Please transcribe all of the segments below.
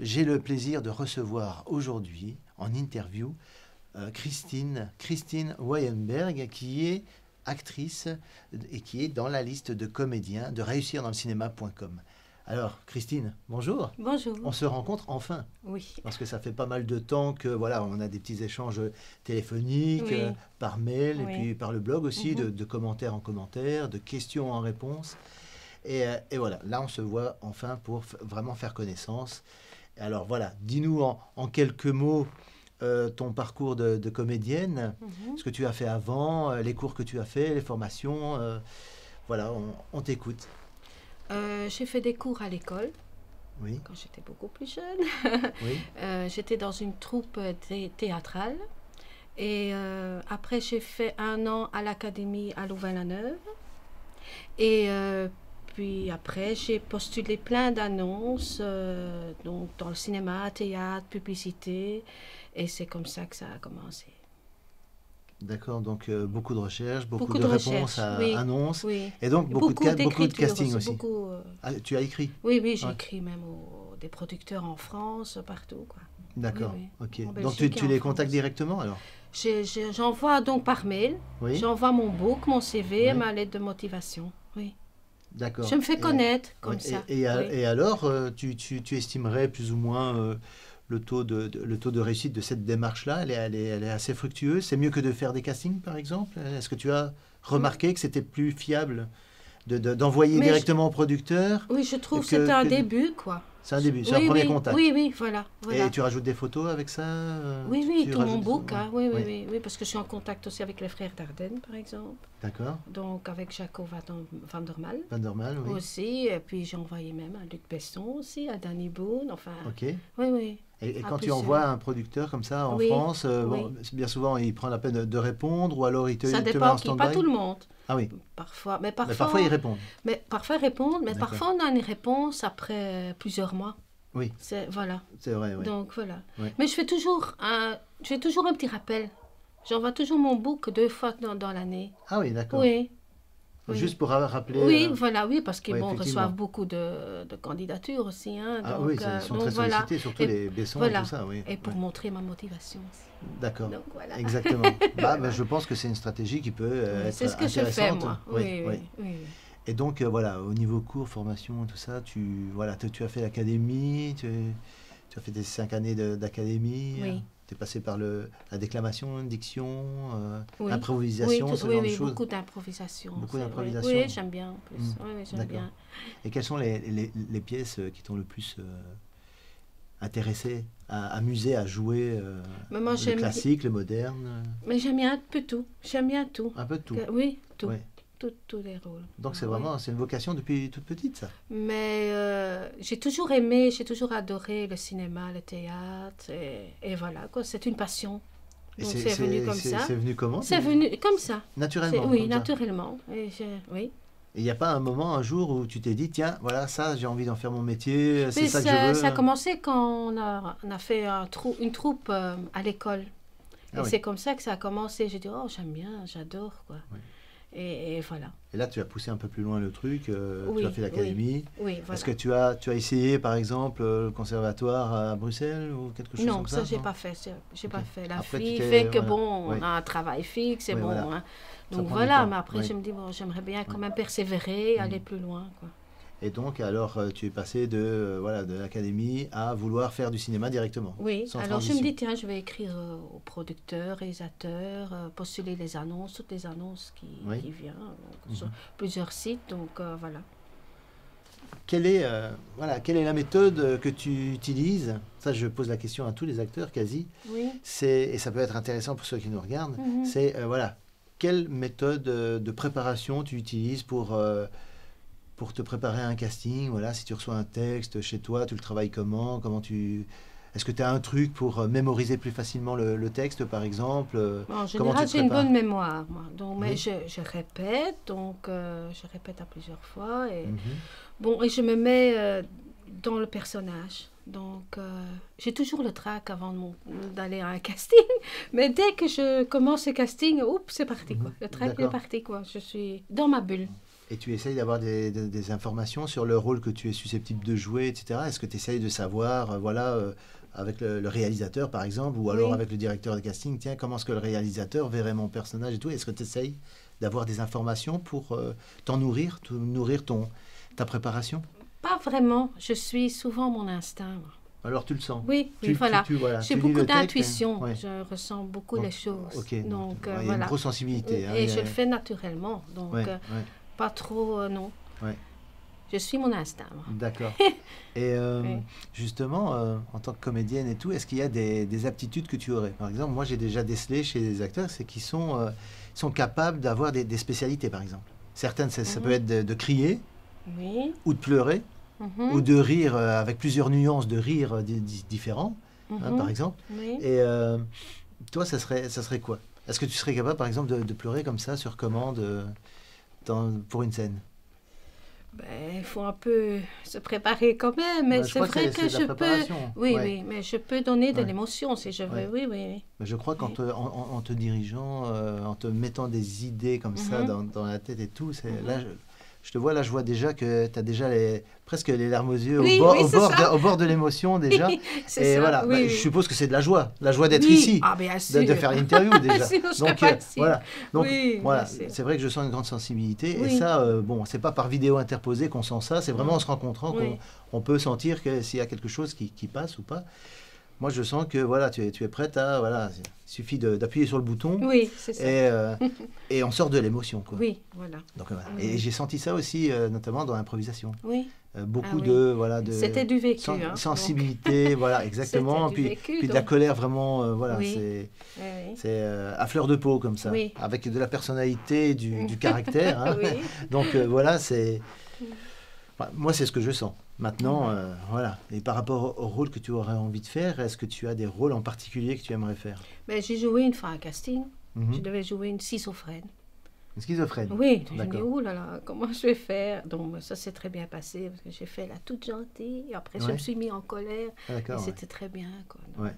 j'ai le plaisir de recevoir aujourd'hui, en interview, Christine Weyenberg, qui est actrice et qui est dans la liste de comédiens de réussirdanslecinema.com. Alors, Christine, bonjour. Bonjour. On se rencontre enfin. Oui. Parce que ça fait pas mal de temps que voilà, on a des petits échanges téléphoniques, Oui. par mail, Oui. et puis par le blog aussi, de commentaires en commentaires, de questions en réponse. Et voilà, là on se voit enfin pour vraiment faire connaissance. Alors voilà, dis-nous en quelques mots ton parcours de comédienne, ce que tu as fait avant, les cours que tu as fait, les formations. Voilà, on t'écoute. J'ai fait des cours à l'école. Oui. Quand j'étais beaucoup plus jeune. Oui. J'étais dans une troupe théâtrale. Et après, j'ai fait 1 an à l'académie à Louvain-la-Neuve. Et puis après, j'ai postulé plein d'annonces donc dans le cinéma, théâtre, publicité. Et c'est comme ça que ça a commencé. D'accord, donc beaucoup de recherches, beaucoup de réponses recherches, à oui, annonces, oui. et donc beaucoup de casting aussi. Beaucoup, Ah, tu as écrit? Oui, j'ai écrit même des producteurs en France, partout, quoi. D'accord, oui. ok. En Donc Belgique tu et en les France. contactes directement alors? J'envoie donc par mail, Oui. j'envoie mon book, mon CV, Oui. ma lettre de motivation, oui. D'accord. Je me fais connaître comme ça. Et oui. alors, tu estimerais plus ou moins le taux de réussite de cette démarche-là? Elle est assez fructueuse? C'est mieux que de faire des castings, par exemple? Est-ce que tu as remarqué que c'était plus fiable d'envoyer directement au producteur? Oui, je trouve que c'est un début, quoi. C'est un début, c'est un premier contact. Oui, voilà. Et tu rajoutes des photos avec ça? Oui, tout mon book. Hein. Oui, parce que je suis en contact aussi avec les frères Dardenne, par exemple. D'accord. Donc avec Jaco Van der Mal. Van der Mal, oui. Aussi, et puis j'ai envoyé même à Luc Besson aussi, à Danny Boone, enfin... Ok. Oui. Et quand tu envoies un producteur comme ça en France, bon, bien souvent il prend la peine de répondre ou alors il te met en stand-by? Ça dépend, pas tout le monde. Ah oui. Parfois ils répondent. Mais parfois on a une réponse après plusieurs mois. Oui. Voilà. C'est vrai, oui. Donc voilà. Oui. Mais je fais toujours un petit rappel. J'envoie toujours mon book 2 fois dans l'année. Ah oui, d'accord. Oui. Juste pour rappeler... Oui, parce qu'ils reçoivent beaucoup de candidatures aussi. Hein, ah donc, oui, ils sont très sollicités, surtout les Besson et tout ça. Oui. Et pour montrer ma motivation aussi. D'accord, donc, voilà. Exactement. Je pense que c'est une stratégie qui peut être c'est ce que intéressante. je fais, moi. Oui. Et donc, voilà, au niveau cours, formation, tout ça, tu as fait l'académie, tu as fait des 5 années d'académie. Oui. Tu es passé par la déclamation, diction, improvisation, ce genre de choses. Beaucoup d'improvisation. Beaucoup d'improvisation. Oui, j'aime bien en plus. Oui, j'aime bien. Et quelles sont les pièces qui t'ont le plus intéressé, amusé à jouer, le classique, le moderne? Mais j'aime bien un peu tout. Un peu de tout? Oui, tout. Ouais. Tous les rôles. Donc c'est une vocation depuis toute petite, ça? Mais j'ai toujours adoré le cinéma, le théâtre, et voilà, quoi. C'est une passion. Donc c'est venu comme ça. C'est venu comment? C'est venu comme ça. Naturellement? Oui, naturellement. Oui. Et il n'y a pas un jour où tu t'es dit, tiens, voilà, ça, j'ai envie d'en faire mon métier, c'est ça que je veux? Ça a commencé quand on a fait une troupe à l'école. Et c'est comme ça que ça a commencé. J'ai dit, oh, j'aime bien, j'adore, quoi. Oui. Et voilà. Et là, tu as poussé un peu plus loin le truc, tu as fait l'académie. Oui, voilà. Est-ce que tu as essayé, par exemple, le conservatoire à Bruxelles ou quelque chose comme ça? Non, ça, j'ai pas fait. J'ai pas fait. La après, fille fait que, on a un travail fixe, et bon. Voilà. Hein. Donc voilà, mais après, je me dis, j'aimerais bien quand même persévérer, aller plus loin, quoi. Et donc, alors, tu es passé de l'académie à vouloir faire du cinéma directement? Oui, alors je me dis, tiens, je vais écrire aux producteurs, réalisateurs, postuler les annonces, toutes les annonces qui viennent, sur plusieurs sites, donc voilà. Quelle est la méthode que tu utilises? Ça, je pose la question à tous les acteurs, quasi. Oui. Et ça peut être intéressant pour ceux qui nous regardent. C'est, quelle méthode de préparation tu utilises pour te préparer à un casting? Voilà, si tu reçois un texte chez toi, tu le travailles comment? Est-ce que tu as un truc pour mémoriser plus facilement le texte, par exemple? En général, j'ai une bonne mémoire, moi. Donc, mais je répète, je répète à plusieurs fois. Et, et je me mets dans le personnage. Donc, j'ai toujours le trac avant d'aller à un casting. Mais dès que je commence le casting, c'est parti, quoi. Le trac est parti, quoi. Je suis dans ma bulle. Et tu essayes d'avoir des informations sur le rôle que tu es susceptible de jouer, etc. Est-ce que tu essayes de savoir, avec le réalisateur par exemple, ou alors avec le directeur de casting, tiens, comment est-ce que le réalisateur verrait mon personnage et tout? Est-ce que tu essayes d'avoir des informations pour nourrir ta préparation? Pas vraiment. Je suis souvent mon instinct. Alors tu le sens? Oui, voilà. J'ai beaucoup d'intuition. Ouais. Je ressens beaucoup les choses. Okay. Donc, il y a une grosse sensibilité. Et je le fais naturellement. Donc, pas trop, non. Ouais. Je suis mon instinct. D'accord. Et justement, en tant que comédienne et tout, est-ce qu'il y a des aptitudes que tu aurais? Par exemple, moi j'ai déjà décelé chez les acteurs, c'est qu'ils sont capables d'avoir des spécialités, par exemple. Certaines, ça peut être de crier, ou de pleurer, ou de rire avec plusieurs nuances de rire différents, par exemple. Et toi, ça serait quoi? Est-ce que tu serais capable, par exemple, de pleurer comme ça, sur commande, pour une scène? Il faut un peu se préparer quand même, mais c'est vrai que je peux... Oui, mais je peux donner de l'émotion si je veux, oui. Mais je crois qu'en te dirigeant, en te mettant des idées comme ça dans la tête et tout, là, je te vois, là, je vois déjà que tu as déjà presque les larmes aux yeux, au bord de l'émotion déjà. Et ça, voilà, je suppose que c'est de la joie d'être ici, de faire l'interview déjà. Donc voilà, c'est vrai que je sens une grande sensibilité. Et ça, c'est pas par vidéo interposée qu'on sent ça, c'est vraiment en se rencontrant qu'on peut sentir que s'il y a quelque chose qui passe ou pas. Moi, je sens que voilà, tu es prête à... Voilà, il suffit d'appuyer sur le bouton. Oui, c'est ça. Et on sort de l'émotion, quoi. Oui, voilà. Donc, et j'ai senti ça aussi, notamment dans l'improvisation. Oui. Beaucoup de... C'était du vécu. Sensibilité, voilà, exactement. Puis de la colère, vraiment, c'est à fleur de peau, comme ça. Oui. Avec de la personnalité, du caractère. Hein. Donc, voilà, c'est... Moi, c'est ce que je sens. Maintenant, voilà. Et par rapport au rôle que tu aurais envie de faire, est-ce que tu as des rôles en particulier que tu aimerais faire? J'ai joué une fois à un casting. Je devais jouer une schizophrène. Une schizophrène? Oui. Je me dis, oh là là, comment je vais faire? Donc, ça s'est très bien passé, parce que j'ai fait la toute gentille. Et après, je me suis mis en colère. Et c'était très bien, quoi. Donc,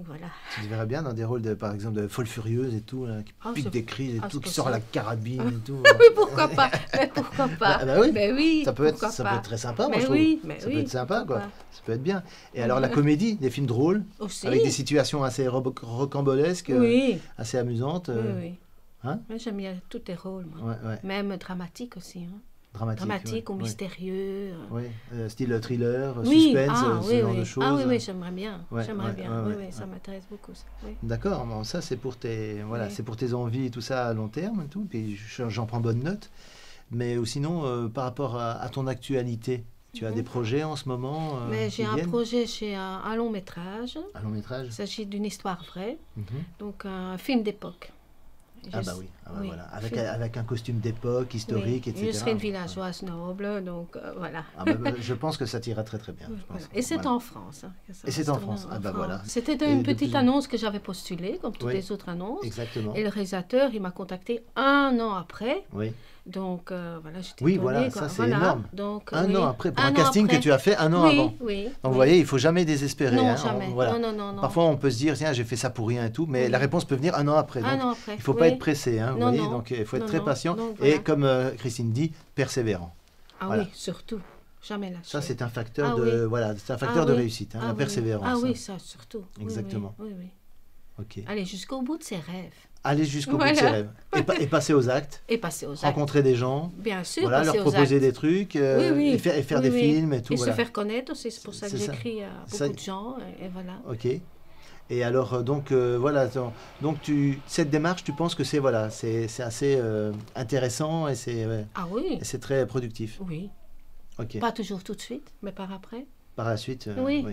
voilà. Tu te verrais bien dans des rôles, par exemple, de folle furieuse et tout, là, qui pique des cris et tout, qui sort la carabine et tout. Oui, pourquoi pas? Mais pourquoi pas? Oui. Ça peut être très sympa, moi, je trouve. Ça peut être sympa, quoi. Ça peut être bien. Et alors, la comédie, des films drôles, aussi, avec des situations assez rocambolesques, assez amusantes. Oui. Moi, j'aime bien tous les rôles, moi. Même dramatiques aussi, dramatique ou mystérieux. Style thriller, suspense, ce genre de choses. Oui, j'aimerais bien. Ça m'intéresse beaucoup. D'accord, bon, ça c'est pour c'est pour tes envies et tout ça à long terme et tout. Puis j'en prends bonne note. Mais sinon, par rapport à ton actualité, tu as des projets en ce moment? J'ai un projet, un long métrage. Un long métrage? Il s'agit d'une histoire vraie, donc un film d'époque. Voilà. Avec un costume d'époque, historique, etc. Je serai une villageoise noble, donc voilà. Je pense que ça t'ira très très bien. Et c'est en France. Et c'est en France. Voilà. C'était une petite annonce que j'avais postulée, comme toutes les autres annonces. Exactement. Et le réalisateur, il m'a contacté 1 an après. Donc voilà, j'étais étonnée, ça c'est énorme. Donc, un an après, pour un casting que tu as fait 1 an avant. Donc vous voyez, il ne faut jamais désespérer. Non, jamais. Non. Parfois on peut se dire, tiens, j'ai fait ça pour rien et tout, mais la réponse peut venir 1 an après. Donc, il ne faut pas être pressé, vous voyez, donc il faut être très patient. Et comme Christine dit, persévérant. Oui, surtout. Jamais lâcher. Ça c'est un facteur de réussite, la persévérance. Ça surtout. Exactement. Oui. Ok. Aller jusqu'au bout de ses rêves. Aller jusqu'au bout de ses rêves. Et passer aux actes. Rencontrer des gens. Bien sûr. Leur proposer des trucs. Et faire des films et tout. Et se faire connaître aussi. C'est pour ça que j'écris à beaucoup de gens. Et voilà. Ok. Et alors, donc cette démarche, tu penses que c'est assez intéressant et c'est très productif? Oui. Ok. Pas toujours tout de suite, mais par après. Par la suite, oui.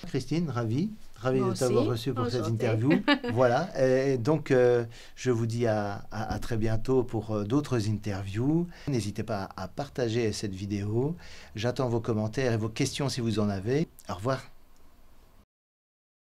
Christine, ravi de t'avoir reçu pour cette interview. Voilà, et donc je vous dis à très bientôt pour d'autres interviews. N'hésitez pas à partager cette vidéo. J'attends vos commentaires et vos questions si vous en avez. Au revoir.